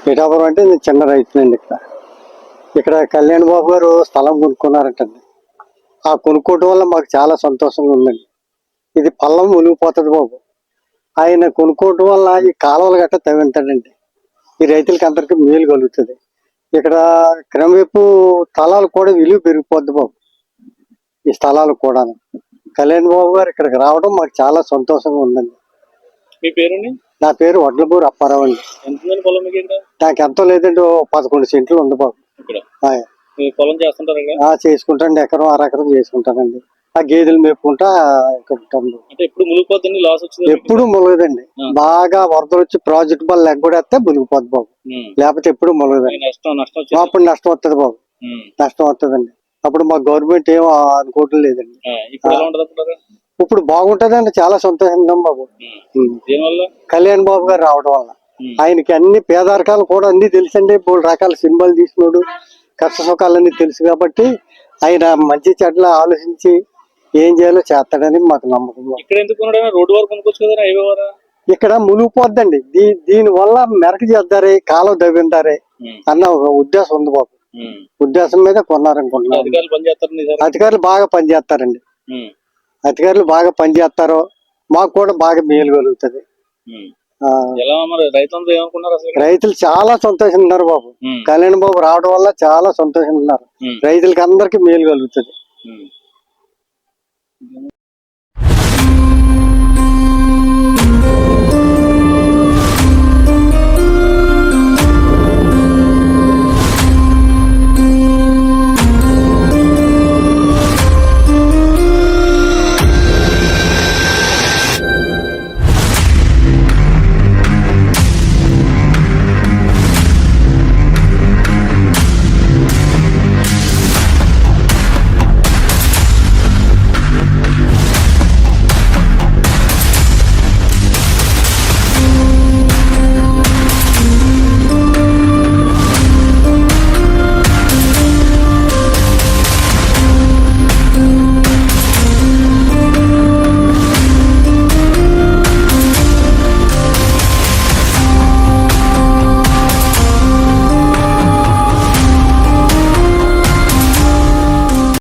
పిఠాపురం అంటే నేను చిన్న రైతునండి. ఇక్కడ కళ్యాణ్ బాబు గారు స్థలం కొనుక్కున్నారంటండి. ఆ కొనుక్కోవడం వల్ల మాకు చాలా సంతోషంగా ఉందండి. ఇది పల్లం మునిగిపోతుంది బాబు. ఆయన కొనుక్కోవడం వల్ల ఈ కాలువలు గట్ట తవ్వింటాడండి. ఈ రైతులకి అందరికీ మేలు కలుగుతుంది. ఇక్కడ క్రమేపు స్థలాలు కూడా విలువ పెరిగిపోద్ది బాబు. ఈ స్థలాలు కూడా కళ్యాణ్ బాబు గారు ఇక్కడికి రావడం మాకు చాలా సంతోషంగా ఉందండి. మీ పేరండి? నా పేరు వడ్లపూరి అప్పారావు అండి. ఎంత పొలం మీకు ఇక్కడ? నాకు ఎంతో లేదండి, 11 సెంట్లు ఉంది బాబు. పొలం చేస్తుంటారు? చేసుకుంటాండి, ఎకరం అరెకరం చేసుకుంటానండి. ఆ గేదెలు మేపుకుంటా ఎప్పుడు మునిగిపోతుంది, లాస్ వచ్చింది? ఎప్పుడు ములగదండి. బాగా వరదలు వచ్చి ప్రాజెక్ట్ బాల్ లెగ్గొడేస్తే మునిగిపోద్ది బాబు. లేకపోతే ఎప్పుడు ములగదండి. అప్పుడు నష్టం వస్తుంది బాబు, నష్టం వస్తుందండి. అప్పుడు మా గవర్నమెంట్ ఏం అనుకోవటం లేదండి. ఇప్పుడు బాగుంటదండి, చాలా సంతోషంగా బాబు. కళ్యాణ్ బాబు గారు రావడం వల్ల ఆయనకి అన్ని పేదరికాలు కూడా అన్ని తెలుసండి. 3 రకాల సినిమాలు తీసినోడు, కష్ట సుఖాలన్నీ తెలుసు కాబట్టి ఆయన మంచి చెడ్ల ఆలోచించి ఏం చేయాలో చేస్తాడని మాకు నమ్మకం. రోడ్డు వరకు కొనుక్కోవచ్చు కదా, హైవే వరకు? ఇక్కడ మునిగిపోద్దండి. దీని వల్ల మెరక చేద్దారే, కాలువ దవ్విందారే అన్న ఒక ఉద్దేశం ఉంది బాబు. ఉద్దేశం మీద కొన్నారనుకుంటున్నారు. అధికారులు బాగా పనిచేస్తారండి. అధికారులు బాగా పనిచేస్తారు, మాకు కూడా బాగా మేలు కలుగుతుంది. రైతులు చాలా సంతోషంగా ఉన్నారు బాబు. కళ్యాణ్ బాబు రావడం వల్ల చాలా సంతోషంగా ఉన్నారు. రైతులకి అందరికి మేలు కలుగుతుంది.